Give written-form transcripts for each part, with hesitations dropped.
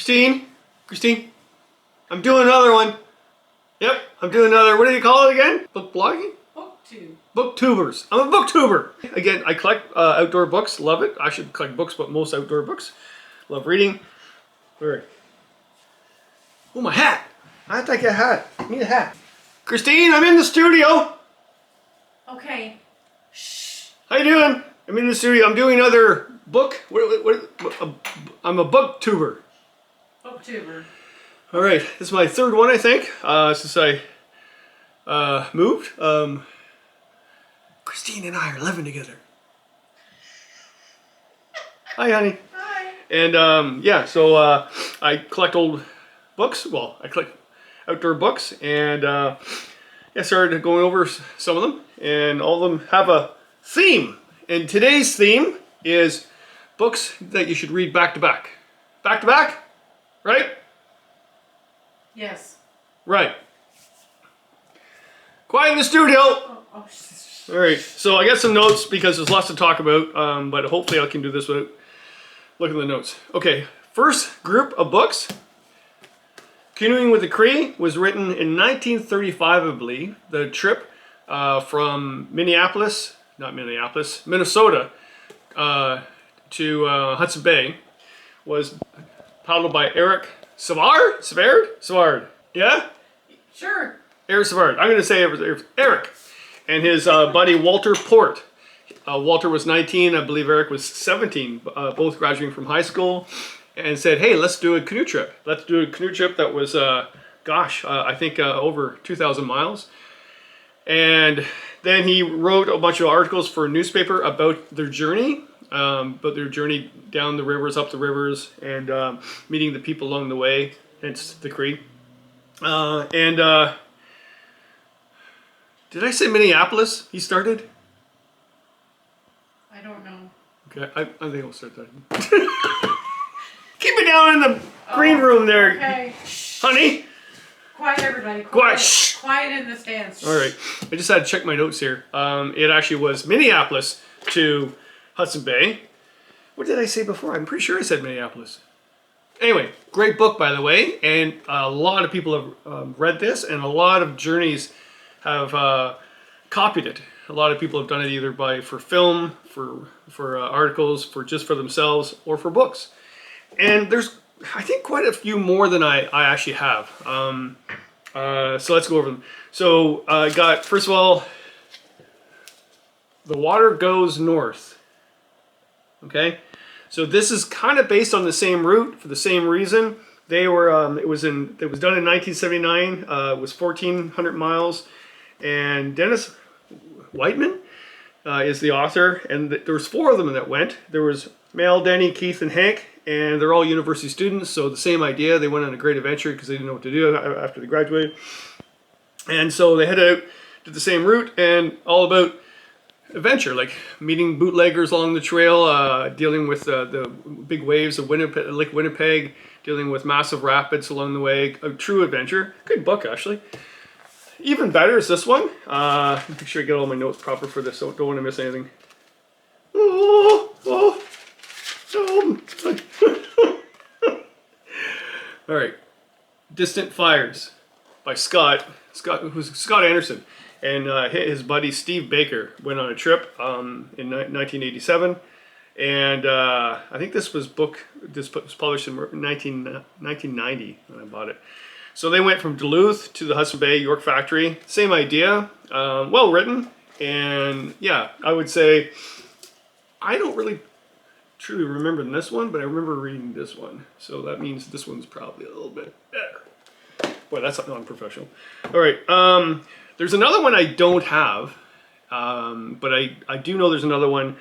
Christine, I'm doing another one. Yep, I'm doing another, what do you call it again? Book blogging? Booktube. Booktubers. I'm a booktuber. Again, I collect outdoor books, love it. I should collect books, but most outdoor books. Love reading. All right. Oh, my hat. I have to get a hat. I need a hat. Christine, I'm in the studio. Okay. Shh. How you doing? I'm in the studio. I'm doing another book. I'm a booktuber. Booktuber. All right. This is my third one, I think, since I moved. Christine and I are living together. Hi, honey. Hi. And yeah, so I collect old books. Well, I collect outdoor books, and I started going over some of them, and all of them have a theme. And today's theme is books that you should read back to back. Back to back? Right? Yes. Right. Quiet in the studio. Oh. All right, so I got some notes because there's lots to talk about, but hopefully I can do this without looking at the notes. Okay, first group of books, Canoeing with the Cree, was written in 1935, I believe. The trip from Minnesota to Hudson Bay was paddled by Eric Sevareid? Yeah? Sure. Eric Sevareid. I'm going to say it was Eric. And his buddy Walter Port. Walter was 19, I believe Eric was 17, both graduating from high school, and said, hey, let's do a canoe trip. Let's do a canoe trip that was, I think over 2,000 miles. And then he wrote a bunch of articles for a newspaper about their journey, down the rivers, up the rivers, and meeting the people along the way, hence the Cree. Did I say Minneapolis he started? I don't know. Okay, I think I'll start that. Keep it down in the green room there, okay. Honey. Quiet, everybody. Quiet. Shh. Quiet in the stands. All right, I just had to check my notes here. It actually was Minneapolis to Hudson Bay. What did I say before? I'm pretty sure I said Minneapolis. Anyway, great book, by the way, and a lot of people have read this, and a lot of journeys have copied it. A lot of people have done it either for film, for articles, just for themselves, or for books. And there's, I think, quite a few more than I actually have. So let's go over them. So I got, first of all, The Water Goes North. Okay, so this is kind of based on the same route for the same reason. They were, it was done in 1979. It was 1,400 miles. And Dennis Weidemann is the author, and there was 4 of them that went. There was Mel, Denny, Keith, and Hank, and they're all university students, so the same idea. They went on a great adventure because they didn't know what to do after they graduated. And so they headed out, did the same route, and all about adventure, like meeting bootleggers along the trail, dealing with the big waves of Lake Winnipeg, dealing with massive rapids along the way. A true adventure. Good book, actually. Even better is this one. Make sure I get all my notes proper for this, so don't want to miss anything. All right, Distant Fires by Scott Anderson, and his buddy Steve Baker went on a trip in 1987, and I think this was published in 1990 when I bought it. So they went from Duluth to the Hudson Bay York Factory. Same idea, well written, and yeah, I would say I don't really truly remember this one, but I remember reading this one. So that means this one's probably a little bit better. Boy, that's not non-professional. All right, there's another one I don't have, but I do know there's another one,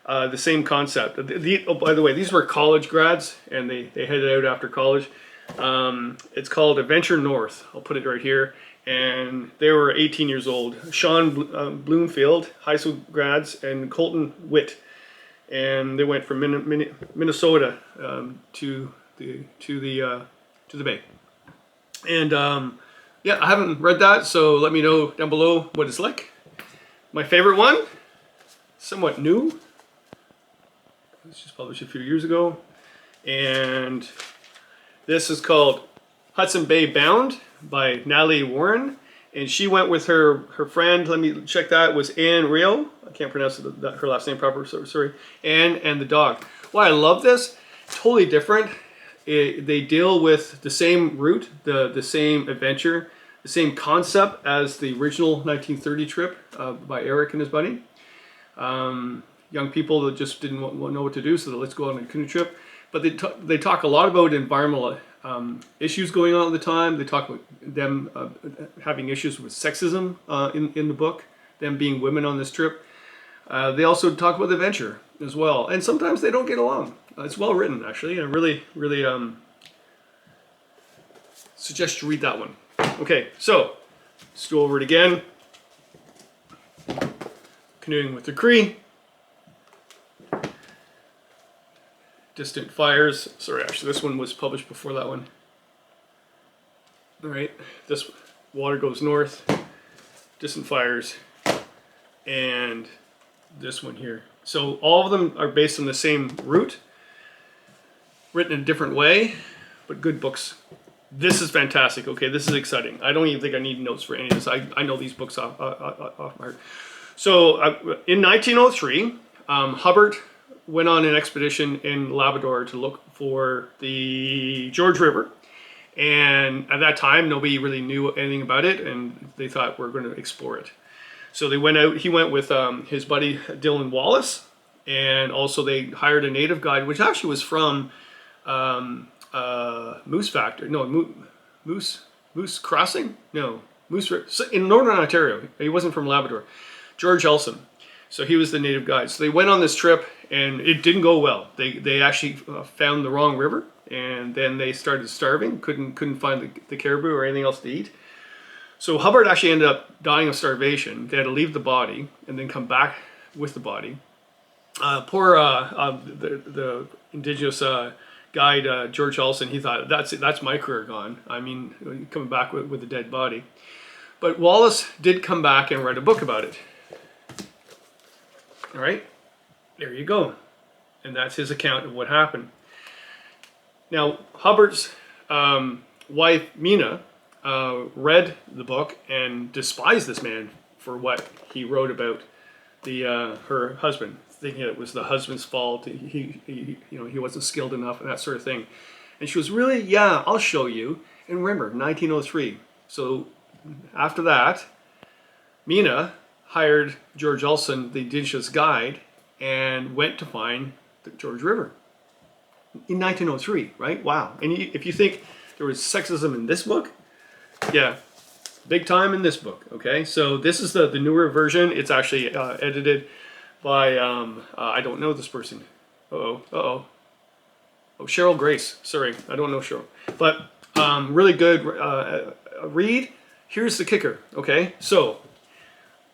the same concept. Oh, by the way, these were college grads, and they headed out after college. It's called Adventure North. I'll put it right here. And they were 18 years old. Sean Bloomfield, high school grads, and Colton Witt. And they went from Minnesota to the Bay. And yeah, I haven't read that, so let me know down below what it's like. My favorite one, somewhat new. It was just published a few years ago. And This is called Hudson Bay Bound by Natalie Warren. And she went with her friend, let me check that, was Anne Rio. I can't pronounce her last name proper, sorry. Anne and the dog. Why I love this, totally different. They deal with the same route, the same adventure, the same concept as the original 1930 trip by Eric and his buddy. Young people that just didn't know what to do, so let's go on a canoe trip. But they talk a lot about environmental issues going on at the time. They talk about them having issues with sexism in the book, them being women on this trip. They also talk about adventure as well, and sometimes they don't get along. It's well written, actually. I really suggest you read that one. Okay, so let's go over it again. Canoeing with the Cree. Distant Fires. Sorry, actually, this one was published before that one. All right, this Water Goes North, Distant Fires, and this one here. So all of them are based on the same route, written in a different way, but good books. This is fantastic. Okay, this is exciting. I don't even think I need notes for any of this. I know these books off my heart. So in 1903, Hubbard went on an expedition in Labrador to look for the George River. And at that time, nobody really knew anything about it, and they thought we're going to explore it. So they went out, he went with his buddy Dillon Wallace, and also they hired a native guide, which actually was from Moose Factory, no, Moose Crossing? No, Moose, in Northern Ontario. He wasn't from Labrador. George Elson. So he was the native guide. So they went on this trip, and it didn't go well. They actually found the wrong river, and then they started starving. Couldn't find the caribou or anything else to eat. So Hubbard actually ended up dying of starvation. They had to leave the body and then come back with the body. The indigenous guide George Elson, he thought that's my career gone. I mean, coming back with a dead body. But Wallace did come back and write a book about it. All right, there you go. And that's his account of what happened. Now, Hubbard's wife, Mina, read the book and despised this man for what he wrote about her husband, thinking it was the husband's fault. He wasn't skilled enough and that sort of thing. And she was really, yeah, I'll show you. And remember, 1903. So after that, Mina hired George Elson, the indigenous guide, and went to find the George River in 1903, right? Wow. And if you think there was sexism in this book, yeah, big time in this book, okay? So this is the newer version. It's actually edited by, I don't know this person. Oh, Sherrill Grace. Sorry, I don't know Sherrill. But really good read. Here's the kicker, okay? So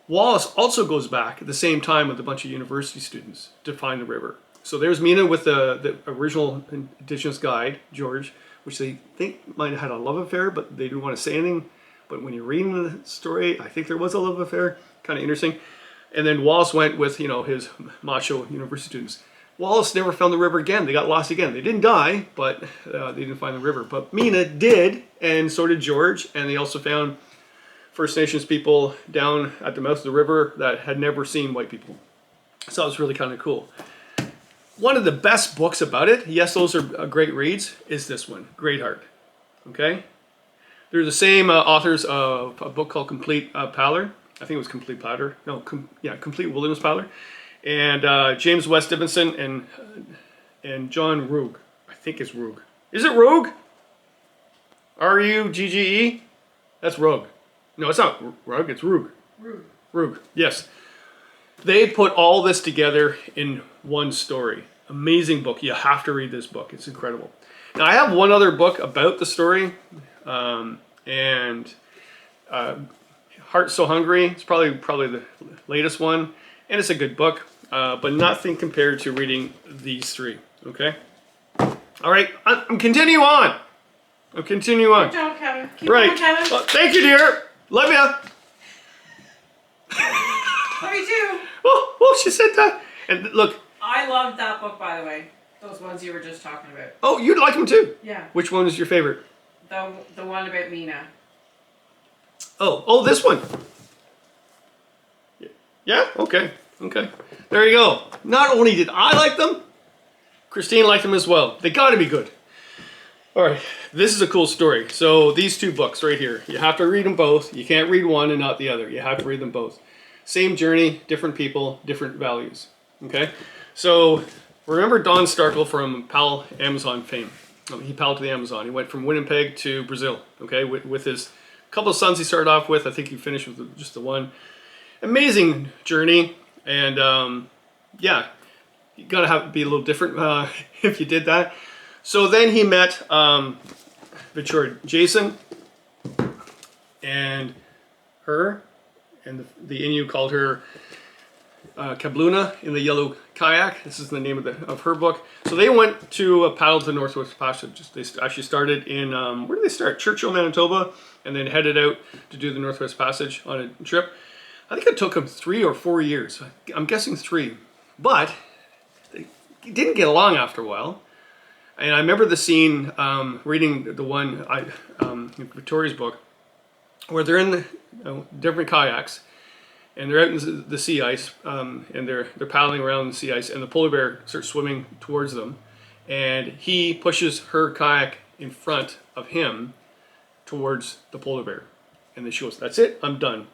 Wallace also goes back at the same time with a bunch of university students to find the river. So there's Mina with the original indigenous guide, George, which they think might have had a love affair, but they didn't want to say anything. But when you're reading the story, I think there was a love affair. Kind of interesting. And then Wallace went with, his macho university students. Wallace never found the river again. They got lost again. They didn't die, but they didn't find the river. But Mina did, and so did George. And they also found First Nations people down at the mouth of the river that had never seen white people. So it was really kind of cool. One of the best books about it, yes, those are great reads, is this one, Greatheart. Okay? They're the same authors of a book called Complete Paddler. I think it was Complete Paddler. No, Complete Wilderness Paddler. And James West Davidson and John Rugge. I think it's Rugge. Is it Rugge? R-U-G-G-E? That's Rugge. No, it's not Rugge, it's Rugge. Rugge, yes. They put all this together in one story. Amazing book. You have to read this book. It's incredible. Now, I have one other book about the story. Heart So Hungry. It's probably the latest one. And it's a good book. But nothing compared to reading these three. Okay? All right. I'm continuing on. Good job, Kevin. Keep going, Kevin. Well, thank you, dear. Love ya. Love you too. Oh, she said that. And look. I loved that book, by the way. Those ones you were just talking about. Oh, you'd like them too? Yeah. Which one is your favorite? The one about Mina. Oh, this one. Yeah? Okay. Okay. There you go. Not only did I like them, Christine liked them as well. They gotta be good. All right, this is a cool story. So these two books right here, you have to read them both. You can't read one and not the other. You have to read them both. Same journey, different people, different values. Okay? So remember Don Starkell from Pal Amazon fame. He palled to the Amazon. He went from Winnipeg to Brazil, okay, with his couple of sons he started off with. I think he finished with just the one. Amazing journey. And yeah, you gotta be a little different if you did that. So then he met Victoria Jason and her, and the Innu called her Kabloona in the Yellow Kayak. This is the name of her book. So they went to paddle to the Northwest Passage. They actually started in, where did they start? Churchill, Manitoba, and then headed out to do the Northwest Passage on a trip. I think it took them 3 or 4 years. I'm guessing 3. But they didn't get along after a while. And I remember the scene, reading the one, in Victoria's book, where they're in the different kayaks, and they're out in the sea ice, and they're paddling around the sea ice, and the polar bear starts swimming towards them, and he pushes her kayak in front of him towards the polar bear. And then she goes, "That's it, I'm done."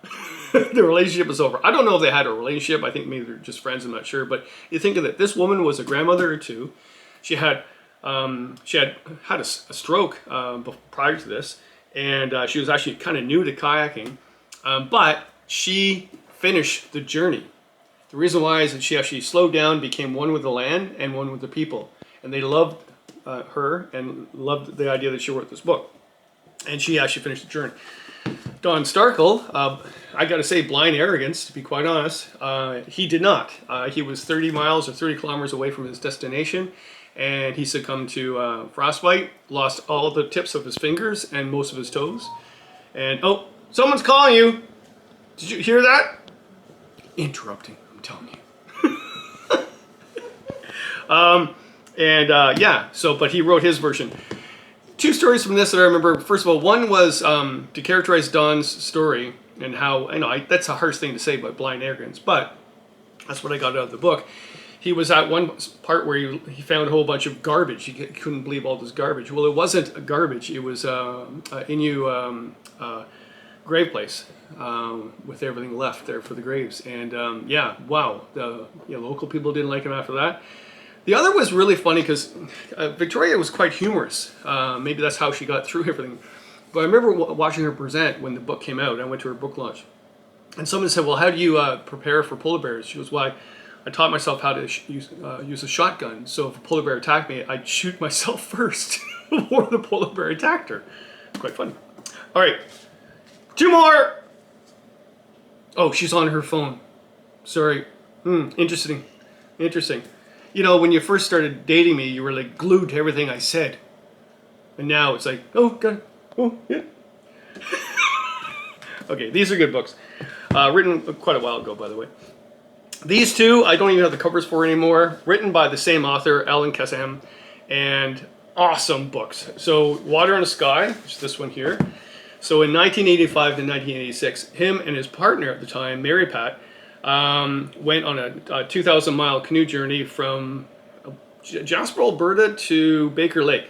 The relationship is over. I don't know if they had a relationship. I think maybe they're just friends, I'm not sure. But you think of it, this woman was a grandmother or two. She had had a stroke prior to this, and she was actually kind of new to kayaking, but she finished the journey. The reason why is that she actually slowed down, became one with the land and one with the people, and they loved her and loved the idea that she wrote this book, and she actually finished the journey. Don Starkell, I got to say, blind arrogance, to be quite honest, he did not. He was 30 miles or 30 kilometers away from his destination, and he succumbed to frostbite, lost all the tips of his fingers and most of his toes. And, oh, someone's calling you. Did you hear that? Interrupting, I'm telling you. Yeah, so, but he wrote his version. 2 stories from this that I remember. First of all, one was to characterize Don's story and how, that's a harsh thing to say about blind arrogance, but that's what I got out of the book. He was at one part where he found a whole bunch of garbage. He couldn't believe all this garbage. Well, it wasn't garbage. It was Innu grave place with everything left there for the graves. And yeah, wow. The local people didn't like him after that. The other was really funny because Victoria was quite humorous. Maybe that's how she got through everything. But I remember watching her present when the book came out. I went to her book launch. And someone said, "Well, how do you prepare for polar bears?" She goes, "Well, I taught myself how to use a shotgun. So if a polar bear attacked me, I'd shoot myself first before the polar bear attacked her." It's quite funny. All right, 2 more. Oh, she's on her phone. Sorry. Interesting. When you first started dating me, you were like glued to everything I said. And now it's like, oh, God. Oh, yeah. Okay, these are good books. Written quite a while ago, by the way. These 2, I don't even have the covers for anymore. Written by the same author, Alan Kesselheim, and awesome books. So, Water and the Sky, which is this one here. So, in 1985 to 1986, him and his partner at the time, Mary Pat, went on a 2,000-mile canoe journey from Jasper, Alberta to Baker Lake.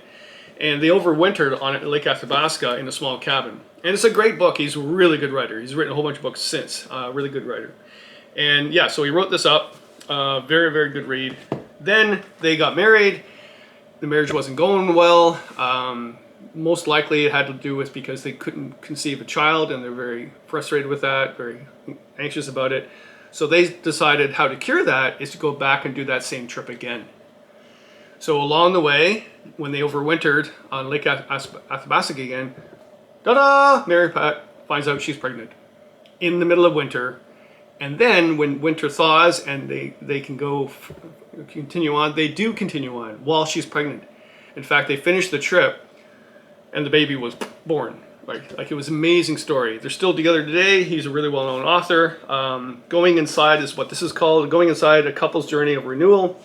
And they overwintered on Lake Athabasca in a small cabin. And it's a great book. He's a really good writer. He's written a whole bunch of books since. Really good writer. And yeah, so he wrote this up. Very, very good read. Then they got married. The marriage wasn't going well. Most likely it had to do with because they couldn't conceive a child, and they're very frustrated with that, very anxious about it. So they decided how to cure that is to go back and do that same trip again. So along the way, when they overwintered on Lake Athabasca again, ta-da! Mary Pat finds out she's pregnant in the middle of winter. And then when winter thaws and they can continue on, they do continue on while she's pregnant. In fact, they finished the trip and the baby was born. Like it was an amazing story. They're still together today. He's a really well-known author. Going Inside is what this is called. Going Inside, A Couple's Journey of Renewal.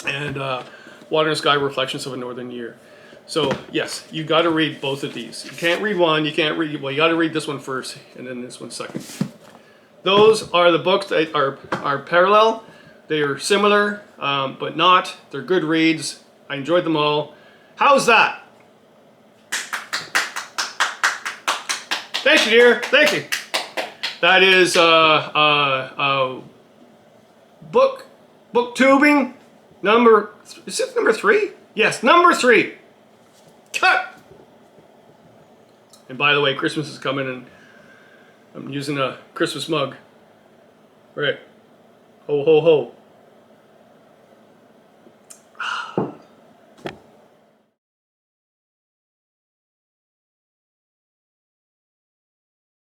And Water and Sky Reflections of a Northern Year. So yes, you got to read both of these. You can't read one. You can't read. Well, you got to read this one first, and then this one second. Those are the books that are parallel. They are similar, but not. They're good reads. I enjoyed them all. How's that? Thank you, dear. Thank you. That is booktubing number. Is it number 3? Yes, number 3. Cut. And by the way, Christmas is coming, and I'm using a Christmas mug. Right. Ho ho ho.